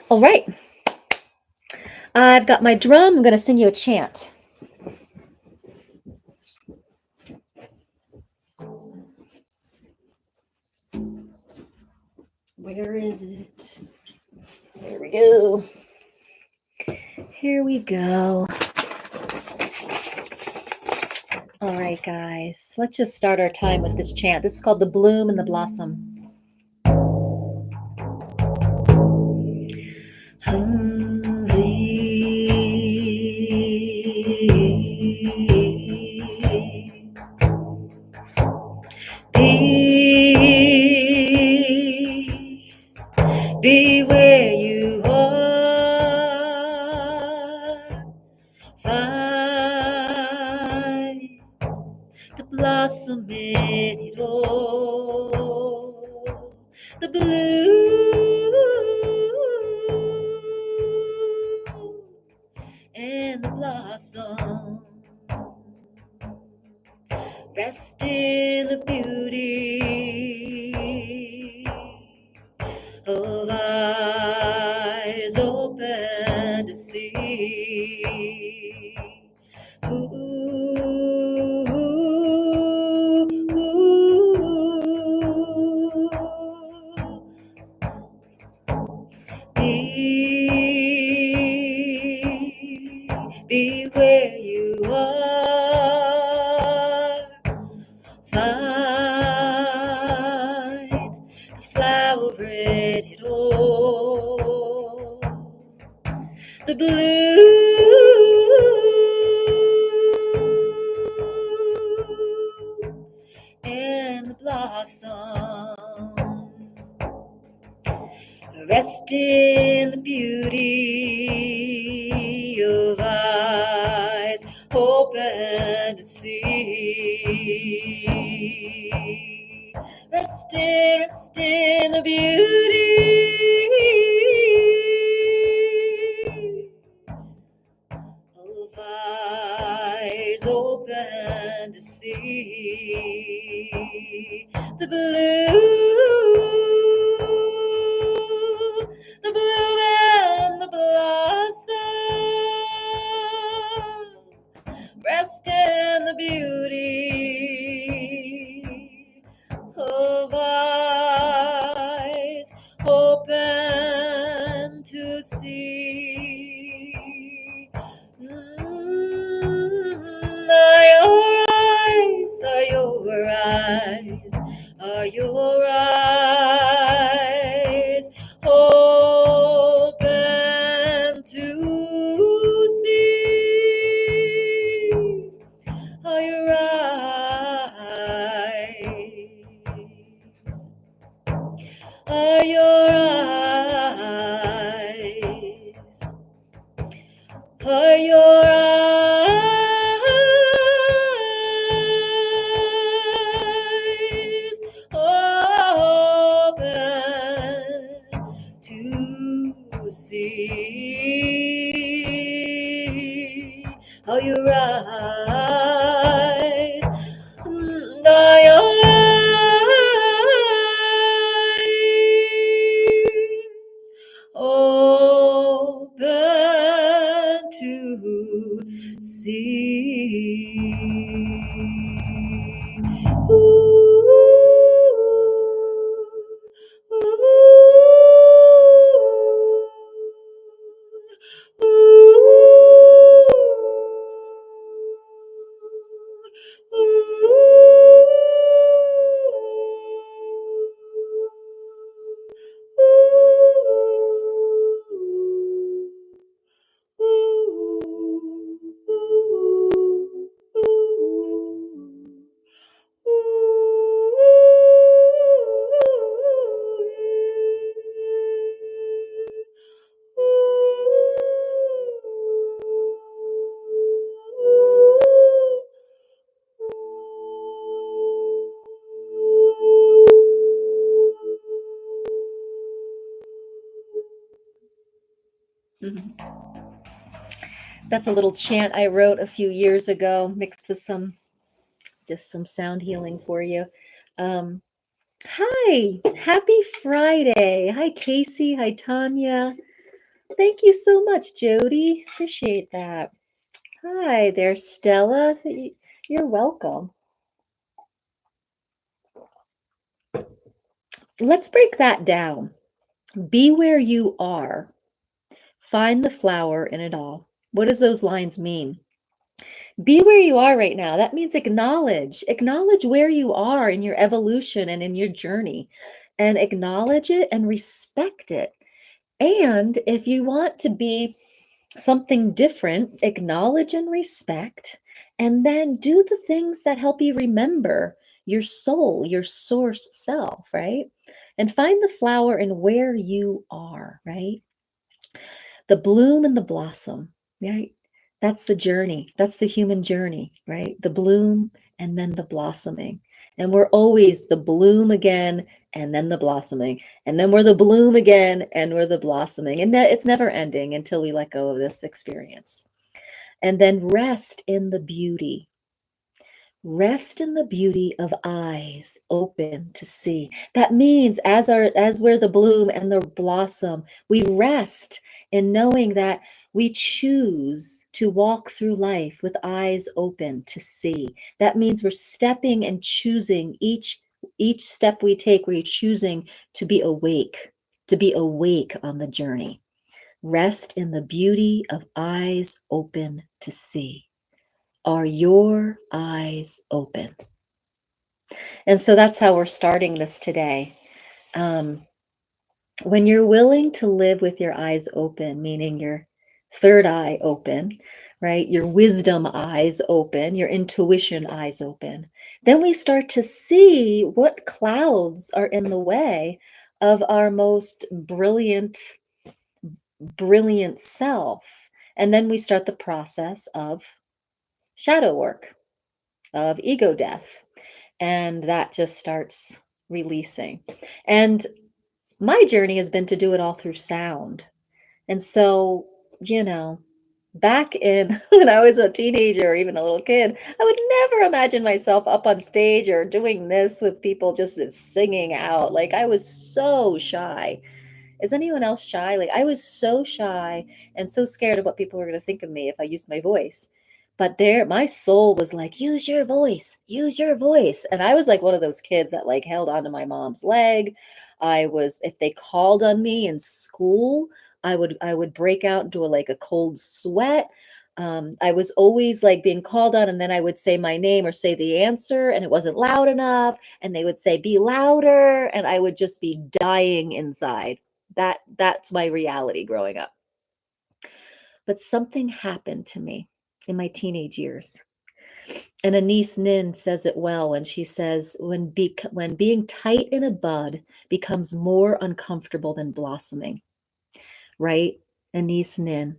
All right. I've got my drum. I'm going to sing you a chant. Where is it? There we go. Here we go. All right, guys. Let's just start our time with this chant. This is called The Bloom and the Blossom. Be where you are. Find the blossom in it all. The blue and the blossom. Rest in the beauty of eyes open to see. Ooh, be where you are. Find the flower in it all. The blue and the blossom. Rest in the beauty of eyes open to see. Rest in the beauty of eyes open to see. The blue and the blossom. Rest in the beauty of eyes open to see. Are your eyes open to see? Are your eyes? Are your eyes? Are your eyes open to see? Are your eyes? Are your eyes open to see? That's a little chant I wrote a few years ago, mixed with some sound healing for you. Hi, happy Friday. Hi, Casey. Hi, Tanya. Thank you so much, Jody. Appreciate that. Hi there, Stella. You're welcome. Let's break that down. Be where you are. Find the flower in it all. What does those lines mean? Be where you are right now. That means acknowledge where you are in your evolution and in your journey, and acknowledge it and respect it. And if you want to be something different, acknowledge and respect, and then do the things that help you remember your soul, your source self, right? And find the flower in where you are, right? The bloom and the blossom, right? That's the journey. That's the human journey, right? The bloom and then the blossoming. And we're always the bloom again and then the blossoming. And then we're the bloom again and we're the blossoming. And it's never ending until we let go of this experience. And then rest in the beauty. Rest in the beauty of eyes open to see. That means as we're the bloom and the blossom, we rest in knowing that we choose to walk through life with eyes open to see. That means we're stepping and choosing each step we take, we're choosing to be awake on the journey. Rest in the beauty of eyes open to see. Are your eyes open? And so that's how we're starting this today. Um, when you're willing to live with your eyes open, meaning your third eye open, right? Your wisdom eyes open, your intuition eyes open, then we start to see what clouds are in the way of our most brilliant self. And then we start the process of shadow work, of ego death. And that just starts releasing. And my journey has been to do it all through sound. And so, you know, back in when I was a teenager or even a little kid, I would never imagine myself up on stage or doing this with people just singing out. Like I was so shy. Is anyone else shy? Like I was so shy and so scared of what people were going to think of me if I used my voice. But there, my soul was like, use your voice, use your voice. And I was like one of those kids that like held onto my mom's leg. If they called on me in school, I would break out into like a cold sweat. I was always like being called on, and then I would say my name or say the answer, and it wasn't loud enough. And they would say, be louder. And I would just be dying inside. That's my reality growing up. But something happened to me in my teenage years. And Anise Nin says it well when she says, when being tight in a bud becomes more uncomfortable than blossoming, right? Anise Nin.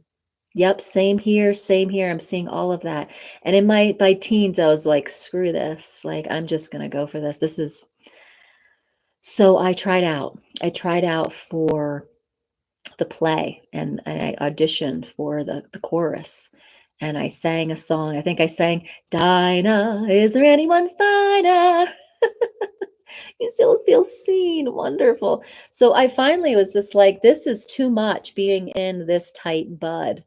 Yep, same here, same here. I'm seeing all of that. And in my teens, I was like, screw this. Like, I'm just gonna go for this. This is so I tried out. I tried out for the play, and I auditioned for the chorus, and I sang a song. I think I sang, Dinah, is there anyone finer? You still feel seen. Wonderful. So I finally was just like, this is too much being in this tight bud.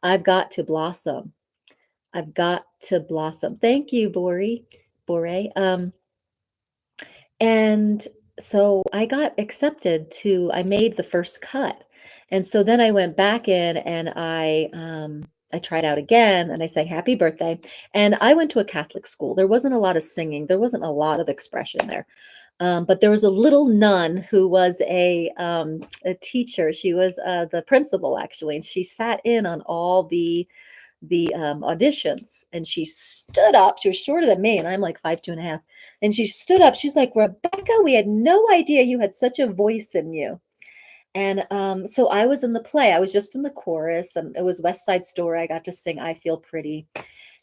I've got to blossom. I've got to blossom. Thank you, Bore. And so I got accepted I made the first cut. And so then I went back in and I tried out again and I sang happy birthday. And I went to a Catholic school. There wasn't a lot of singing. There wasn't a lot of expression there. But there was a little nun who was a teacher. She was the principal actually, and she sat in on all the auditions, and she stood up. She was shorter than me, and I'm like 5'2.5". And she stood up. She's like, Rebecca, we had no idea you had such a voice in you. And so I was in the play. I was just in the chorus, and it was West Side Story. I got to sing I Feel Pretty.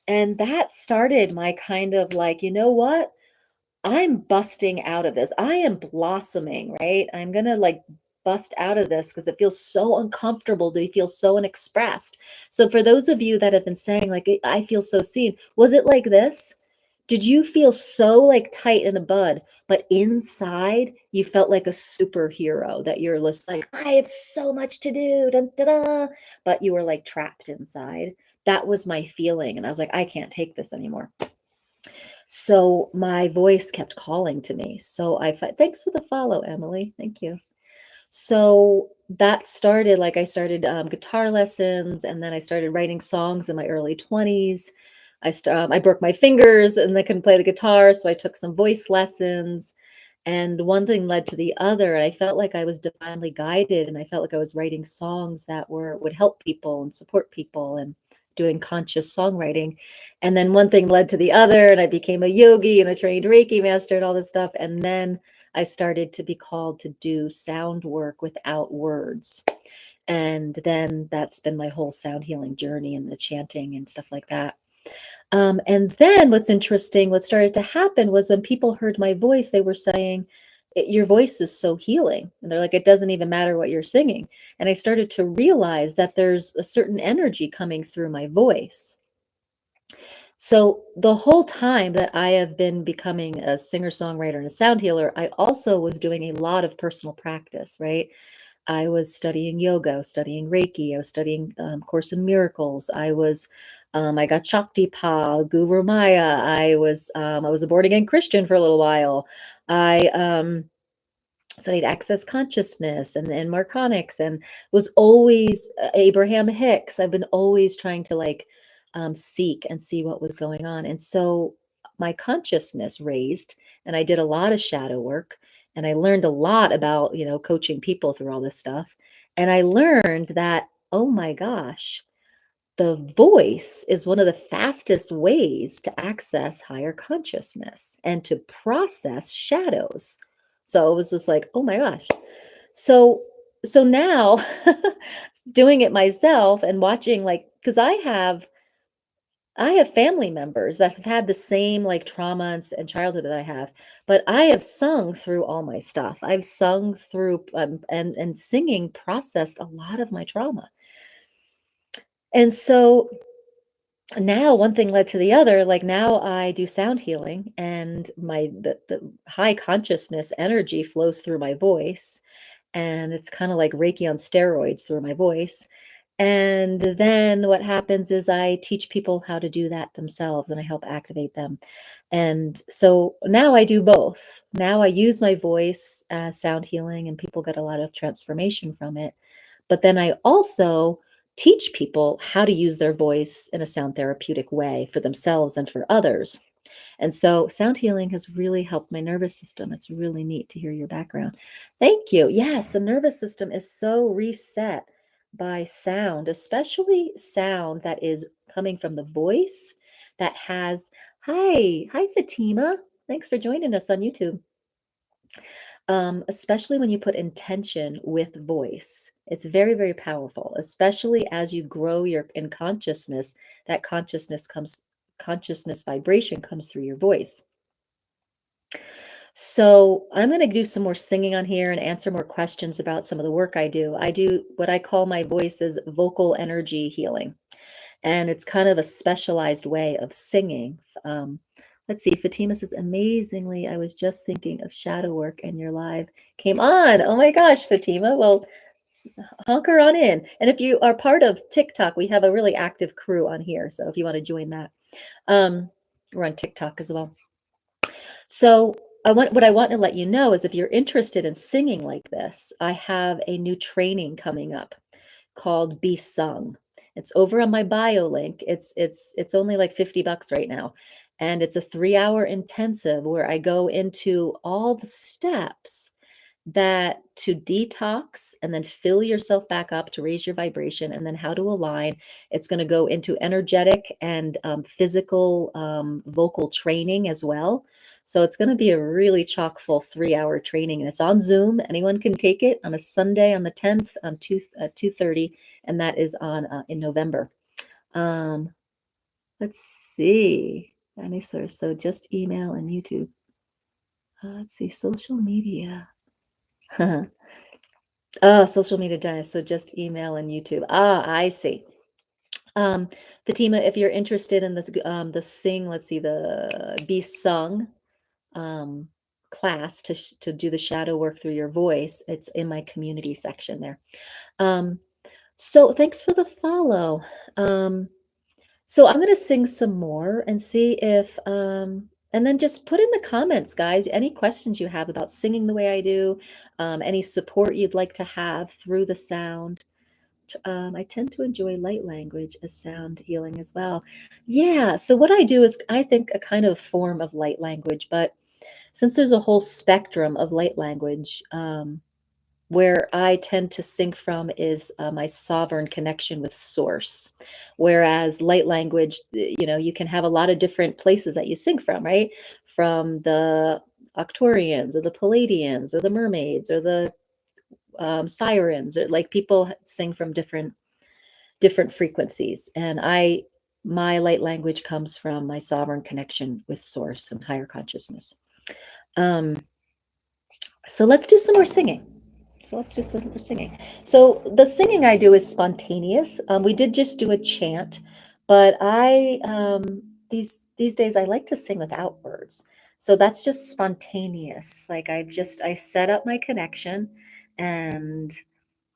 And that started my kind of like, you know what? I'm busting out of this. I am blossoming, right? I'm going to like bust out of this because it feels so uncomfortable to feel so unexpressed. So for those of you that have been saying like I feel so seen, was it like this? Did you feel so, like, tight in the bud, but inside you felt like a superhero that you're just like, "I have so much to do, dun, da, da," but you were, like, trapped inside? That was my feeling, and I was like, "I can't take this anymore." So my voice kept calling to me. So thanks for the follow, Emily. Thank you. So that started like I started guitar lessons, and then I started writing songs in my early 20s. I broke my fingers and I couldn't play the guitar, so I took some voice lessons. And one thing led to the other, and I felt like I was divinely guided, and I felt like I was writing songs that would help people and support people and doing conscious songwriting. And then one thing led to the other, and I became a yogi and a trained Reiki master and all this stuff. And then I started to be called to do sound work without words. And then that's been my whole sound healing journey and the chanting and stuff like that. And then what's interesting, what started to happen was when people heard my voice, they were saying, Your voice is so healing." And they're like, "It doesn't even matter what you're singing." And I started to realize that there's a certain energy coming through my voice. So the whole time that I have been becoming a singer-songwriter and a sound healer, I also was doing a lot of personal practice, right? I was studying yoga, I was studying Reiki, I was studying Course in Miracles. I got Shaktipa, Guru Maya. I was a born again Christian for a little while. I studied access consciousness and Marconics, and was always Abraham Hicks. I've been always trying to like seek and see what was going on. And so my consciousness raised, and I did a lot of shadow work, and I learned a lot about, coaching people through all this stuff. And I learned that, oh my gosh, the voice is one of the fastest ways to access higher consciousness and to process shadows. So it was just like, oh my gosh. So so now doing it myself and watching, like, because I have family members that have had the same like trauma and childhood that I have, but I have sung through all my stuff. I've sung through and singing processed a lot of my trauma. And so now one thing led to the other. Like, now I do sound healing, and the high consciousness energy flows through my voice, and it's kind of like Reiki on steroids through my voice. And then what happens is I teach people how to do that themselves, and I help activate them. And so now I do both. Now I use my voice as sound healing, and people get a lot of transformation from it. But then I also teach people how to use their voice in a sound therapeutic way for themselves and for others. And so sound healing has really helped my nervous system. It's really neat to hear your background. Thank you. Yes, the nervous system is so reset by sound, especially sound that is coming from the voice that has, hi, Fatima. Thanks for joining us on YouTube. Especially when you put intention with voice. It's very, very powerful, especially as you grow your in consciousness. That consciousness vibration comes through your voice. So I'm going to do some more singing on here and answer more questions about some of the work I do. I do what I call my voice is vocal energy healing, and it's kind of a specialized way of singing. Let's see, Fatima says, amazingly, I was just thinking of shadow work and your live came on. Oh my gosh, Fatima. Well, honker on in. And if you are part of TikTok, we have a really active crew on here. So if you want to join that, um, we're on TikTok as well. So what I want to let you know is if you're interested in singing like this, I have a new training coming up called Be Sung. It's over on my bio link. It's only like $50 right now. And it's a 3-hour intensive where I go into all the steps that to detox and then fill yourself back up to raise your vibration, and then how to align. It's going to go into energetic and physical vocal training as well. So it's going to be a really chock full 3-hour training, and it's on Zoom. Anyone can take it on a Sunday on the 10th on 2:30, and that is on in November. Um, let's see. Dinosaur. So just email and YouTube. Let's see, social media. Oh, social media dinosaur. So just email and YouTube. Ah, I see. Um, Fatima, if you're interested in this, the sing, let's see, the be sung um, class to do the shadow work through your voice, it's in my community section there. Um, so thanks for the follow. Um, so I'm gonna sing some more and see if, and then just put in the comments, guys, any questions you have about singing the way I do, any support you'd like to have through the sound. I tend to enjoy light language as sound healing as well. Yeah, so what I do is I think a kind of form of light language, but since there's a whole spectrum of light language, where I tend to sing from is my sovereign connection with source. Whereas light language, you can have a lot of different places that you sing from, right? From the Octorians or the Palladians or the mermaids or the sirens, or like people sing from different frequencies. And my light language comes from my sovereign connection with source and higher consciousness. Um, so let's do some more singing. So let's do some more singing. So the singing I do is spontaneous. We did just do a chant, but I these days I like to sing without words. So that's just spontaneous. Like I set up my connection and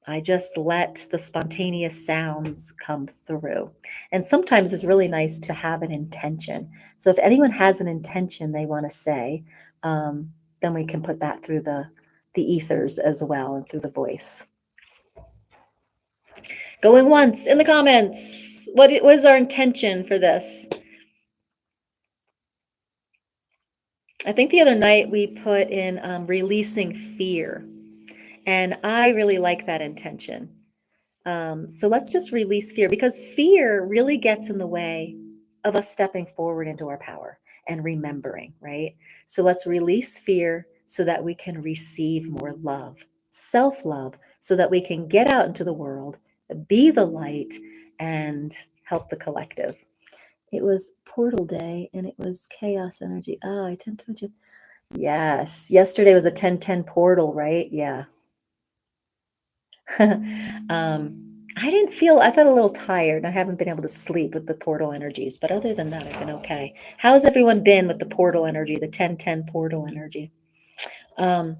I just let the spontaneous sounds come through. And sometimes it's really nice to have an intention. So if anyone has an intention they want to say, then we can put that through the ethers as well and through the voice. Going once in the comments. What was our intention for this? I think the other night we put in releasing fear. And I really like that intention. So let's just release fear because fear really gets in the way of us stepping forward into our power and remembering, right? So let's release fear so that we can receive more love, self love, so that we can get out into the world, be the light, and help the collective. It was portal day and it was chaos energy. Oh, I tend to. Yes. Yesterday was a 10-10 portal, right? Yeah. I felt a little tired. I haven't been able to sleep with the portal energies, but other than that, I've been okay. How's everyone been with the portal energy, the 10-10 portal energy? Um,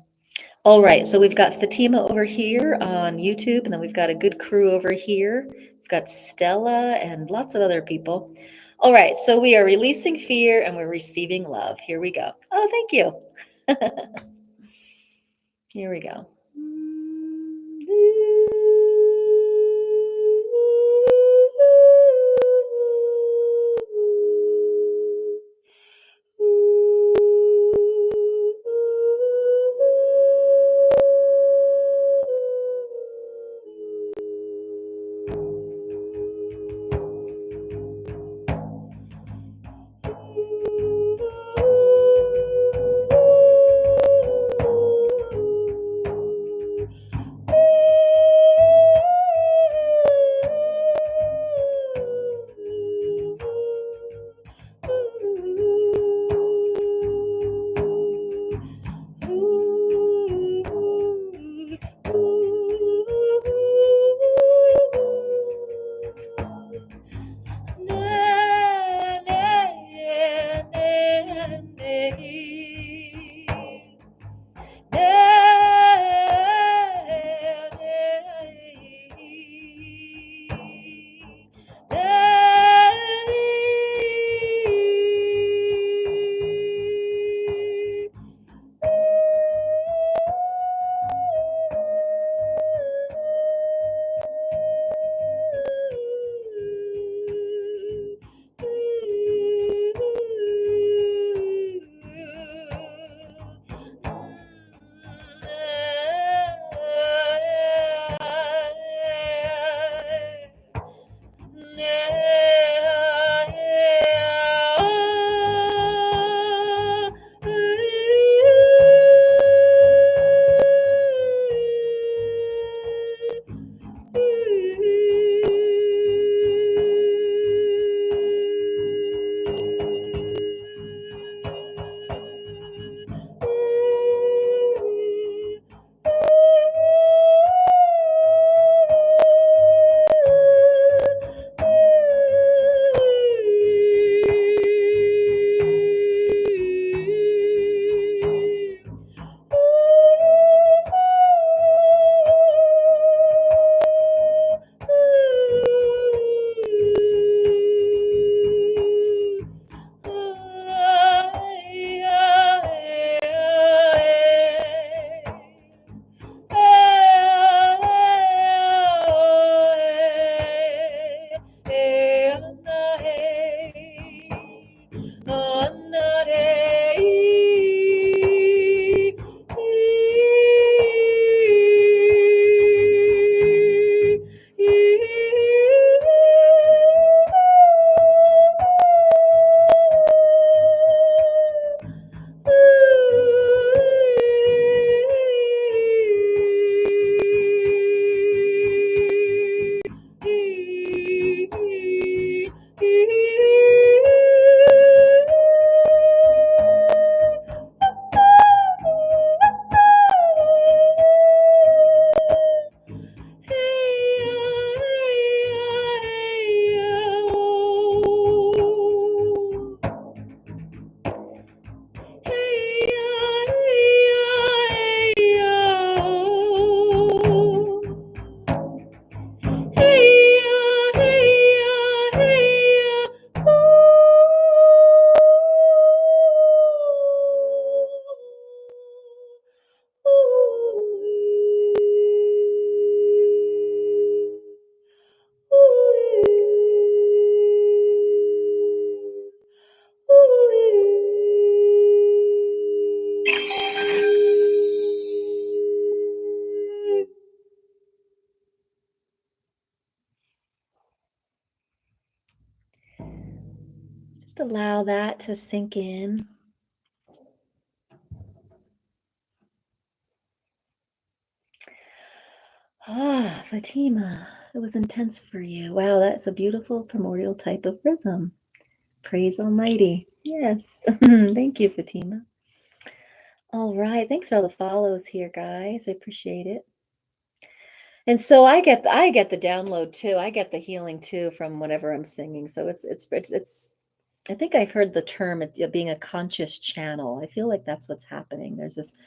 all right, so we've got Fatima over here on YouTube, and then we've got a good crew over here. We've got Stella and lots of other people. All right, so we are releasing fear and we're receiving love. Here we go. Oh, thank you. Here we go. Just allow that to sink in. Ah, Fatima, it was intense for you. Wow, that's a beautiful primordial type of rhythm. Praise Almighty. Yes. Thank you, Fatima. All right. Thanks for all the follows here, guys. I appreciate it. And so I get the download too. I get the healing too from whatever I'm singing. So it's I think I've heard the term being a conscious channel. I feel like that's what's happening. There's this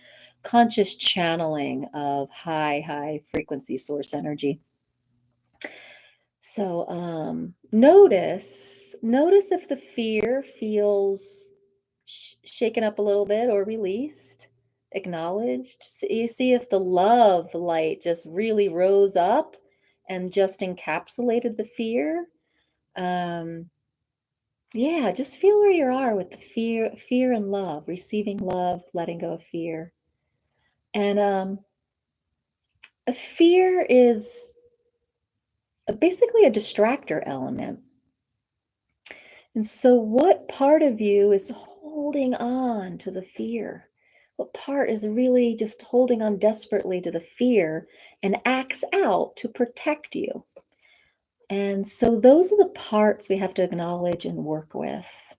conscious channeling of high frequency source energy. So notice if the fear feels shaken up a little bit or released, acknowledged. See if the love light just really rose up and just encapsulated the fear. Um, yeah, just feel where you are with the fear and love, receiving love, letting go of fear. And a fear is basically a distractor element. And so, what part of you is holding on to the fear? What part is really just holding on desperately to the fear and acts out to protect you? And so, those are the parts we have to acknowledge and work with.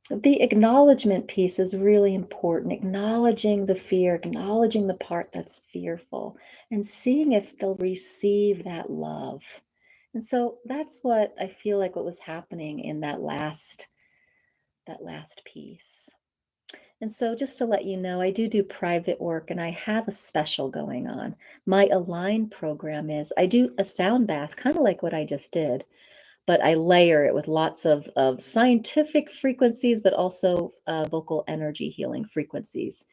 The acknowledgement piece is really important. Acknowledging the fear, acknowledging the part that's fearful, and seeing if they'll receive that love. And so that's what I feel like what was happening in that last piece. And so just to let you know, I do private work and I have a special going on. My Align program is I do a sound bath, kind of like what I just did, but I layer it with lots of scientific frequencies, but also vocal energy healing frequencies.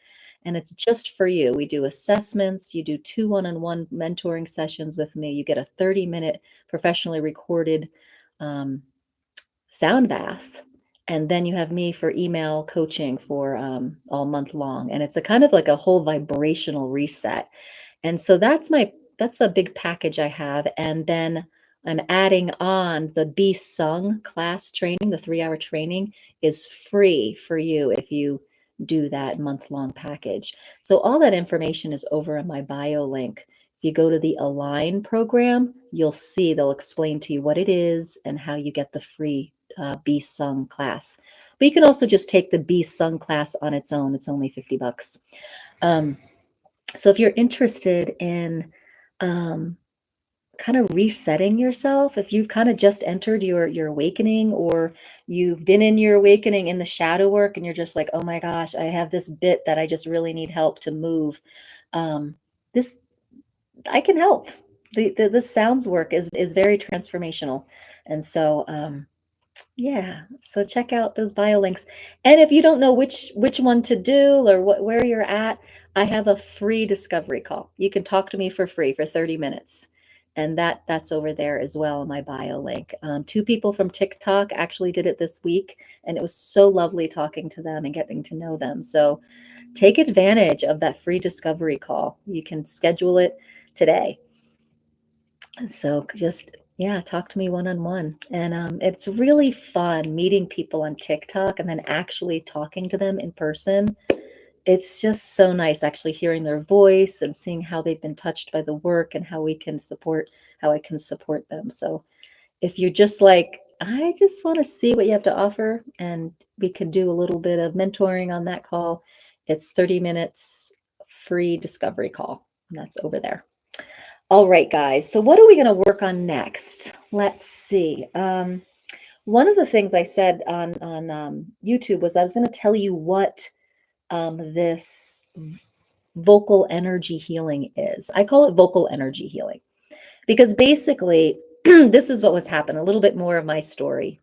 And it's just for you. We do assessments. You do 2 one-on-one mentoring sessions with me. You get a 30-minute professionally recorded um, sound bath. And then you have me for email coaching for all month long. And it's a kind of like a whole vibrational reset. And so that's a big package I have. And then I'm adding on the Be Sung class training. The 3-hour training is free for you if you do that month-long package. So all that information is over in my bio link. If you go to the Align program, you'll see they'll explain to you what it is and how you get the free Be Sung class. But you can also just take the Be Sung class on its own. It's only $50. So if you're interested in kind of resetting yourself, if you've kind of just entered your awakening, or you've been in your awakening in the shadow work and you're just like, oh my gosh, I have this bit that I just really need help to move. This I can help. The sounds work is very transformational. And so yeah, so check out those bio links. And if you don't know which one to do or where you're at, I have a free discovery call. You can talk to me for free for 30 minutes. And that's over there as well in my bio link. 2 people from TikTok actually did it this week, and it was so lovely talking to them and getting to know them. So take advantage of that free discovery call. You can schedule it today. So just, yeah, talk to me one on one. And it's really fun meeting people on TikTok and then actually talking to them in person. It's just so nice actually hearing their voice and seeing how they've been touched by the work and how I can support them. So if you're just like, I just want to see what you have to offer, and we can do a little bit of mentoring on that call, it's 30 minutes free discovery call. And that's over there. All right, guys. So what are we going to work on next? Let's see. One of the things I said on YouTube was I was going to tell you what this vocal energy healing is. I call it vocal energy healing because basically, this is what was happening. A little bit more of my story.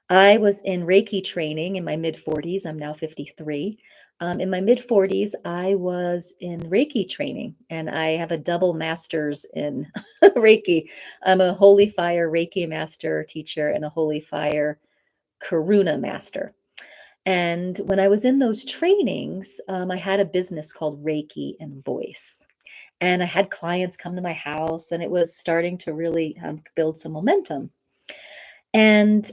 I was in Reiki training in my mid 40s. I'm now 53. In my mid 40s, I was in Reiki training and I have a double master's in Reiki. I'm a Holy Fire Reiki master teacher and a Holy Fire Karuna master. And when I was in those trainings, I had a business called Reiki and Voice. And I had clients come to my house, and it was starting to really build some momentum. And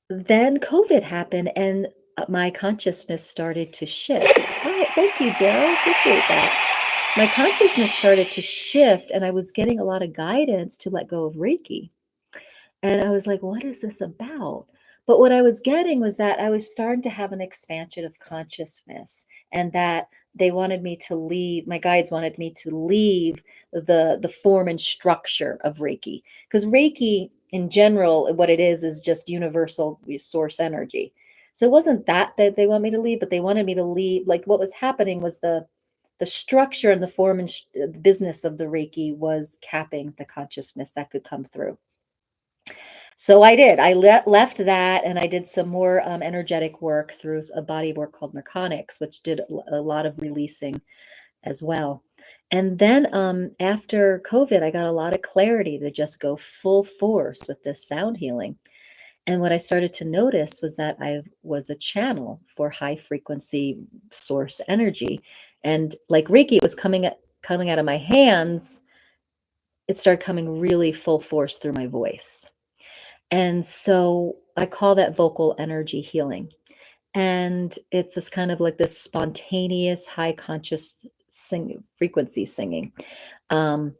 then COVID happened, and my consciousness started to shift. All right, thank you, Joe. Appreciate that. My consciousness started to shift, and I was getting a lot of guidance to let go of Reiki. And I was like, what is this about? But what I was getting was that I was starting to have an expansion of consciousness, and that they wanted me to leave, my guides wanted me to leave the form and structure of Reiki. Because Reiki in general, what it is just universal source energy. So it wasn't that they want me to leave, but they wanted me to leave. Like what was happening was the structure and the form and business of the Reiki was capping the consciousness that could come through. So I did. I left that and I did some more energetic work through a body work called Merconics, which did a lot of releasing as well. And then after COVID, I got a lot of clarity to just go full force with this sound healing. And what I started to notice was that I was a channel for high frequency source energy. And like Reiki, it was coming out of my hands. It started coming really full force through my voice. And so I call that vocal energy healing. And it's this kind of like this spontaneous, high conscious frequency singing. Um,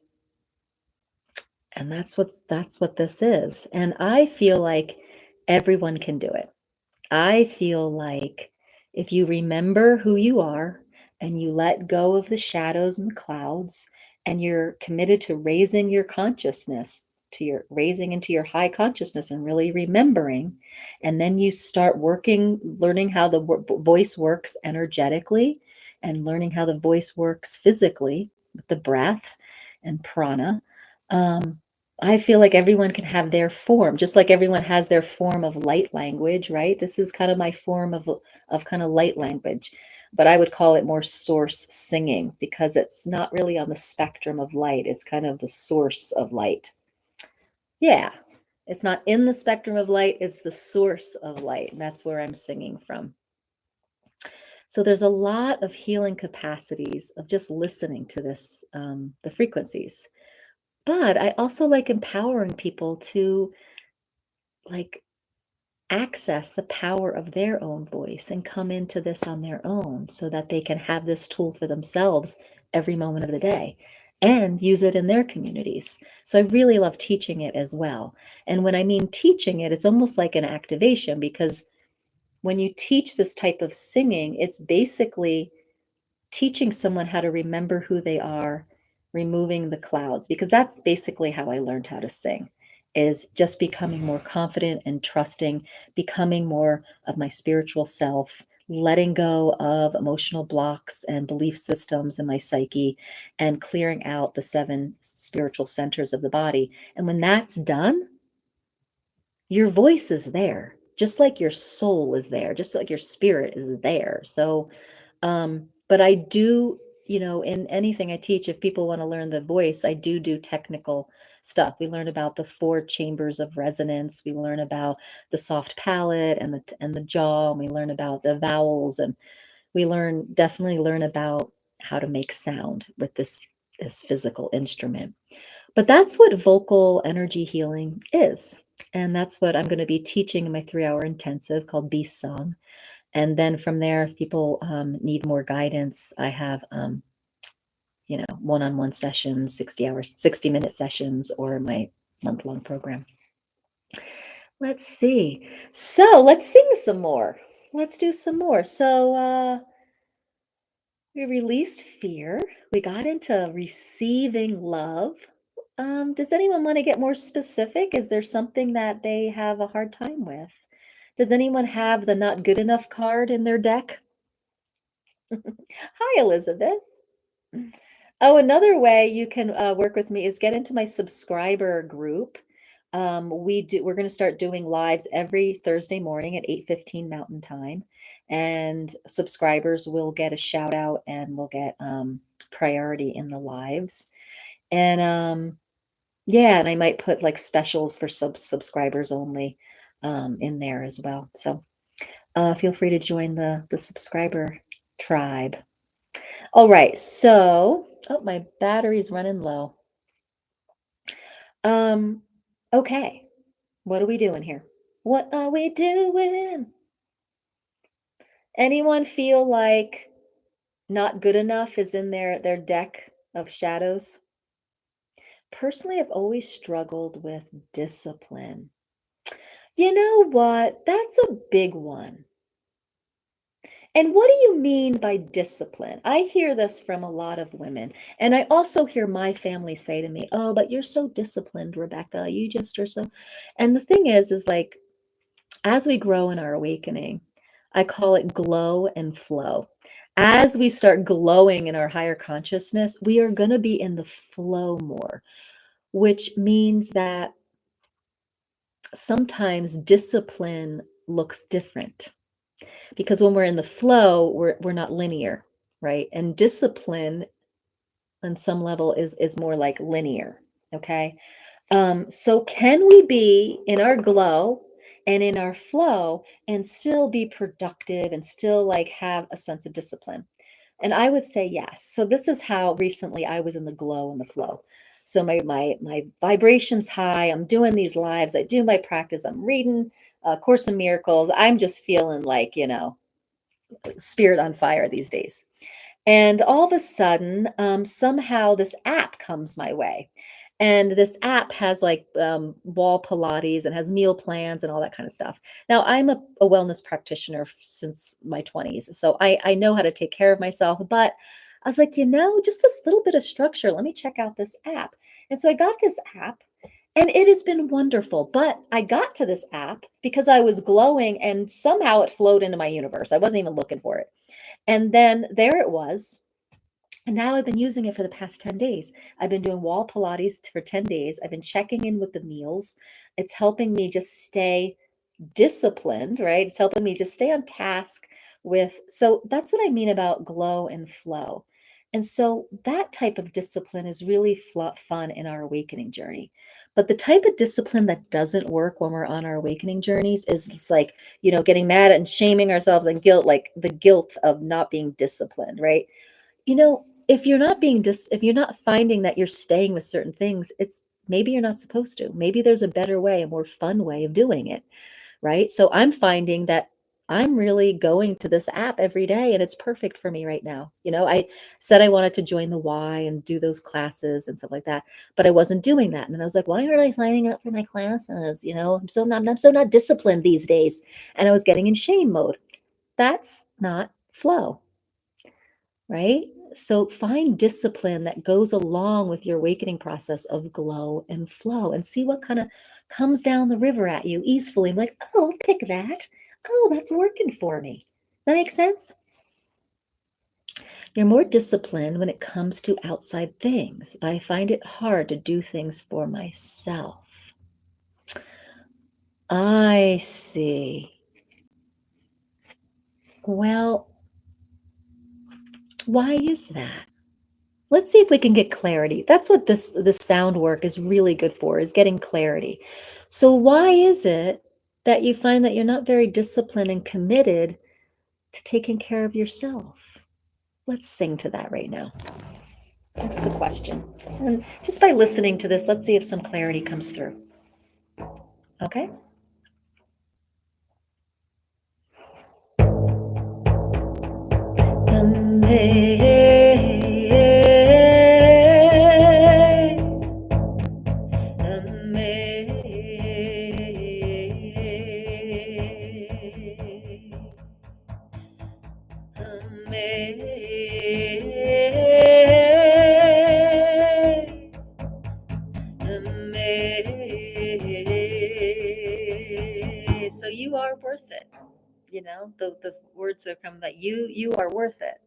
and that's what this is. And I feel like everyone can do it. I feel like if you remember who you are and you let go of the shadows and the clouds and you're committed to raising your consciousness, to your raising into your high consciousness and really remembering, and then you start working, learning how the voice works energetically and learning how the voice works physically with the breath and prana. Um, I feel like everyone can have their form, just like everyone has their form of light language, right? This is kind of my form of kind of light language, but I would call it more source singing because it's not really on the spectrum of light. It's kind of the source of light. Yeah. It's not in the spectrum of light, it's the source of light. And that's where I'm singing from. So there's a lot of healing capacities of just listening to this, the frequencies. But I also like empowering people to like access the power of their own voice and come into this on their own so that they can have this tool for themselves every moment of the day and use it in their communities. So I really love teaching it as well. And when I mean teaching it, it's almost like an activation because when you teach this type of singing, it's basically teaching someone how to remember who they are, removing the clouds, because that's basically how I learned how to sing, is just becoming more confident and trusting, becoming more of my spiritual self, letting go of emotional blocks and belief systems in my psyche, and clearing out the 7 spiritual centers of the body. And when that's done, your voice is there, just like your soul is there, just like your spirit is there. So but I do, in anything I teach, if people want to learn the voice, I do technical stuff. We learn about the 4 chambers of resonance. We learn about the soft palate and the jaw. And we learn about the vowels, and we definitely learn about how to make sound with this physical instrument. But that's what vocal energy healing is. And that's what I'm going to be teaching in my 3-hour intensive called Beast Song. And then from there, if people need more guidance, I have, one-on-one sessions, 60 hours, 60-minute sessions, or my month-long program. Let's see. So let's sing some more. Let's do some more. So we released fear. We got into receiving love. Does anyone want to get more specific? Is there something that they have a hard time with? Does anyone have the not good enough card in their deck? Hi, Elizabeth. Oh, another way you can work with me is get into my subscriber group. We're going to start doing lives every Thursday morning at 8:15 Mountain Time, and subscribers will get a shout out and will get priority in the lives. And yeah, and I might put like specials for subscribers only in there as well. So feel free to join the subscriber tribe. All right, so my battery's running low. Um, okay, what are we doing here? What are we doing? Anyone feel like not good enough is in their deck of shadows? Personally, I've always struggled with discipline. You know what? That's a big one. And what do you mean by discipline? I hear this from a lot of women. And I also hear my family say to me, "Oh, but you're so disciplined, Rebecca. You just are so." And the thing is like, as we grow in our awakening, I call it glow and flow. As we start glowing in our higher consciousness, we are going to be in the flow more, which means that sometimes discipline looks different. Because when we're in the flow, we're not linear, right? And discipline on some level is more like linear, okay? So can we be in our glow and in our flow and still be productive and still like have a sense of discipline? And I would say yes. So this is how recently I was in the glow and the flow. So my vibrations high. I'm doing these lives. I do my practice. I'm reading Course in Miracles. I'm just feeling like, spirit on fire these days. And all of a sudden, somehow this app comes my way. And this app has like wall Pilates and has meal plans and all that kind of stuff. Now, I'm a wellness practitioner since my 20s. So I know how to take care of myself. But I was like, just this little bit of structure. Let me check out this app. And so I got this app. And it has been wonderful. But I got to this app because I was glowing and somehow it flowed into my universe. I wasn't even looking for it. And then there it was. And now I've been using it for the past 10 days. I've been doing wall Pilates for 10 days. I've been checking in with the meals. It's helping me just stay disciplined, right? It's helping me just stay on task so that's what I mean about glow and flow. And so that type of discipline is really fun in our awakening journey. But the type of discipline that doesn't work when we're on our awakening journeys is it's like, getting mad and shaming ourselves and guilt, like the guilt of not being disciplined, right? If you're not finding that you're staying with certain things, it's maybe you're not supposed to. Maybe there's a better way, a more fun way of doing it, right? So I'm finding that I'm really going to this app every day and it's perfect for me right now. I said I wanted to join the Y and do those classes and stuff like that, but I wasn't doing that. And then I was like, why aren't I signing up for my classes? I'm so not disciplined these days. And I was getting in shame mode. That's not flow, right? So find discipline that goes along with your awakening process of glow and flow and see what kind of comes down the river at you easily. Like, oh, I'll pick that. Oh, that's working for me. That makes sense? You're more disciplined when it comes to outside things. I find it hard to do things for myself. I see. Well, why is that? Let's see if we can get clarity. That's what this sound work is really good for, is getting clarity. So why is it that you find that you're not very disciplined and committed to taking care of yourself? Let's sing to that right now. That's the question. And just by listening to this, let's see if some clarity comes through. Okay? So you are worth it. You know, the words are coming that you are worth it.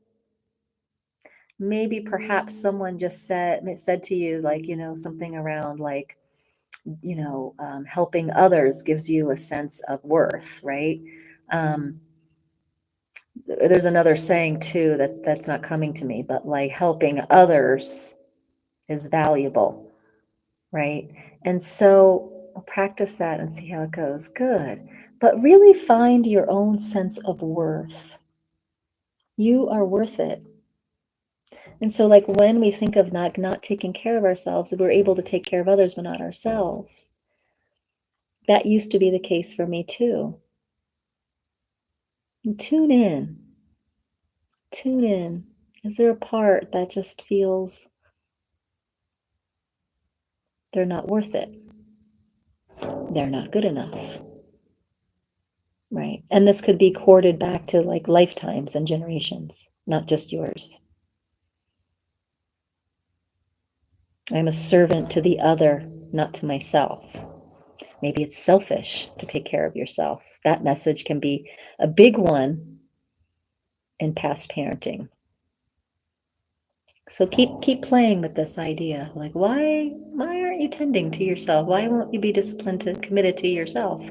Maybe perhaps someone just said to you, like, something around like, helping others gives you a sense of worth, right? Um, there's another saying too that's not coming to me, but like helping others is valuable, right? And so we'll practice that and see how it goes. Good. But really find your own sense of worth. You are worth it. And so, like, when we think of not taking care of ourselves, we're able to take care of others, but not ourselves. That used to be the case for me too. And tune in. Tune in. Is there a part that just feels they're not worth it? They're not good enough. Right. And this could be corded back to like lifetimes and generations, not just yours. I'm a servant to the other, not to myself. Maybe it's selfish to take care of yourself. That message can be a big one in past parenting. So keep playing with this idea. Like, why aren't you tending to yourself? Why won't you be disciplined and committed to yourself?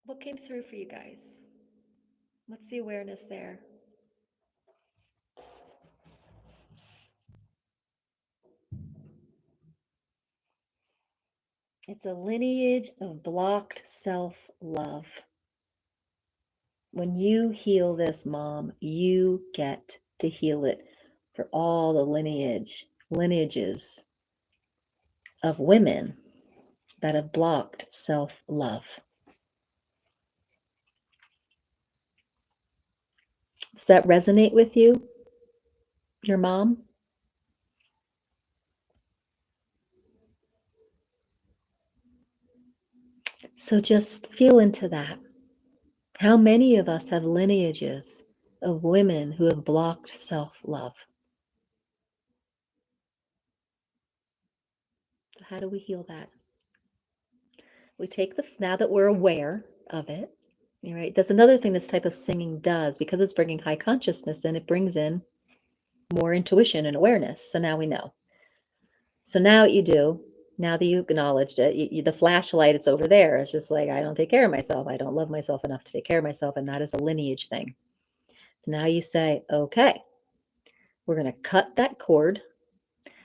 What came through for you guys? What's the awareness there? It's a lineage of blocked self-love. When you heal this, Mom, you get to heal it for all the lineages of women that have blocked self-love. Does that resonate with you, your mom? So just feel into that. How many of us have lineages of women who have blocked self-love? So how do we heal that? We take now that we're aware of it, right? That's another thing this type of singing does, because it's bringing high consciousness in, it brings in more intuition and awareness. So now we know. So now what you do, now that you acknowledged it, the flashlight, it's over there. It's just like, I don't take care of myself. I don't love myself enough to take care of myself. And that is a lineage thing. So now you say, okay, we're going to cut that cord.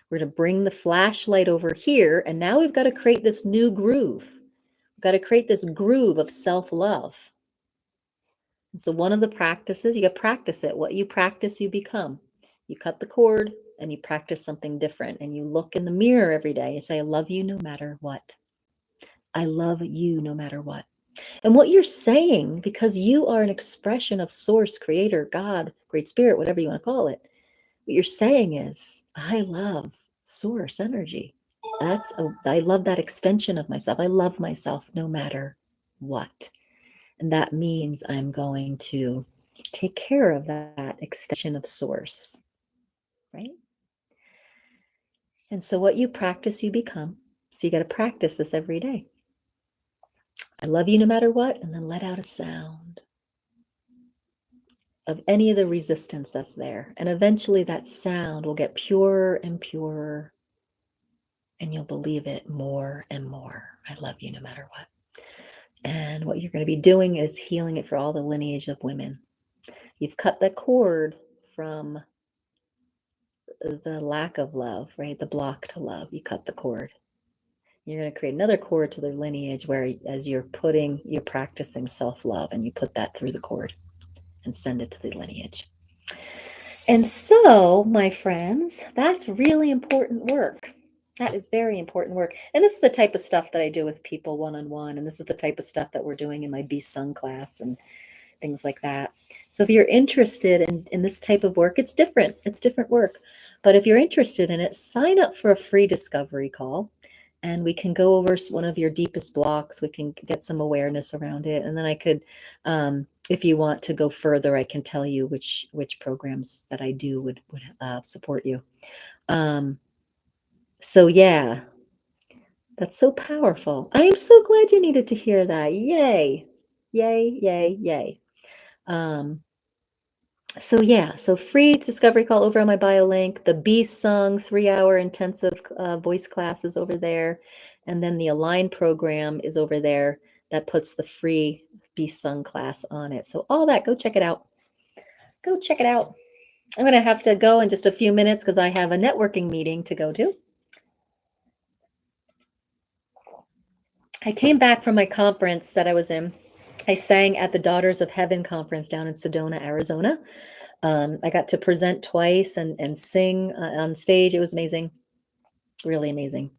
We're going to bring the flashlight over here. And now we've got to create this new groove. We've got to create this groove of self-love. And so one of the practices, you got to practice it. What you practice, you become. You cut the cord and you practice something different. And you look in the mirror every day and you say, I love you no matter what. I love you no matter what. And what you're saying, because you are an expression of source, creator, God, great spirit, whatever you want to call it, what you're saying is, I love source energy. I love that extension of myself. I love myself no matter what. And that means I'm going to take care of that extension of source, right? And so what you practice, you become. So you got to practice this every day. I love you no matter what, and then let out a sound of any of the resistance that's there. And eventually that sound will get purer and purer, and you'll believe it more and more. I love you no matter what. And what you're going to be doing is healing it for all the lineage of women. You've cut the cord from the lack of love, right? The block to love. You cut the cord. You're going to create another cord to their lineage where, as you're practicing self-love, and you put that through the cord and send it to the lineage. And so, my friends, that's really important work. That is very important work. And this is the type of stuff that I do with people one-on-one. And this is the type of stuff that we're doing in my Be Sung class and things like that. So if you're interested in this type of work, it's different. It's different work. But if you're interested in it, sign up for a free discovery call. And we can go over one of your deepest blocks. We can get some awareness around it. And then I could, if you want to go further, I can tell you which programs that I do would support you. So yeah, that's so powerful. I am so glad you needed to hear that. Yay, yay, yay, yay. So yeah, so free discovery call over on my bio link. The Be Sung 3-hour intensive voice class is over there. And then the Align program is over there that puts the free Be Sung class on it. So all that, go check it out. Go check it out. I'm going to have to go in just a few minutes because I have a networking meeting to go to. I came back from my conference that I was in. I sang at the Daughters of Heaven conference down in Sedona, Arizona. I got to present twice and sing on stage. It was amazing, really amazing.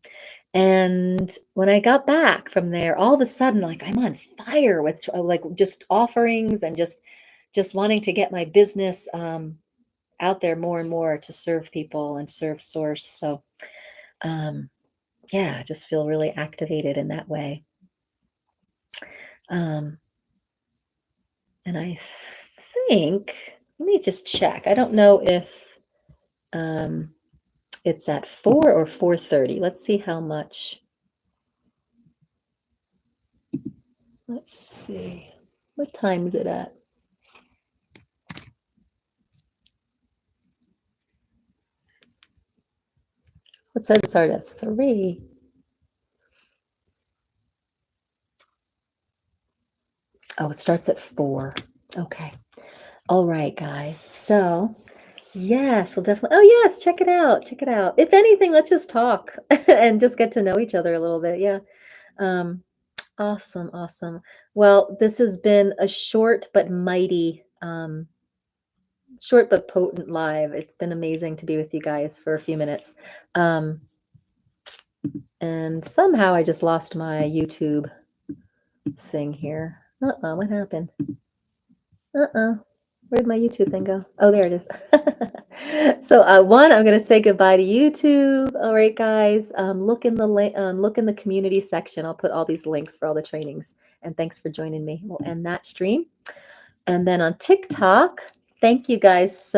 And when I got back from there, all of a sudden, like, I'm on fire with like just offerings and just wanting to get my business out there more and more to serve people and serve source. So yeah, I just feel really activated in that way. And I think, let me just check. I don't know if it's at 4 or 4:30. Let's see how much. Let's see. What time is it at? What said it started at 3? Oh, it starts at 4. Okay. All right, guys. So, yes, we'll definitely. Oh, yes, check it out. Check it out. If anything, let's just talk and just get to know each other a little bit. Yeah. Um, awesome, awesome. Well, this has been a short but mighty, short but potent live. It's been amazing to be with you guys for a few minutes. And somehow I just lost my YouTube thing here. What happened? Where'd my YouTube thing go? Oh, there it is. So, one, I'm gonna say goodbye to YouTube. All right, guys. Look in the community section. I'll put all these links for all the trainings. And thanks for joining me. We'll end that stream. And then on TikTok, thank you guys so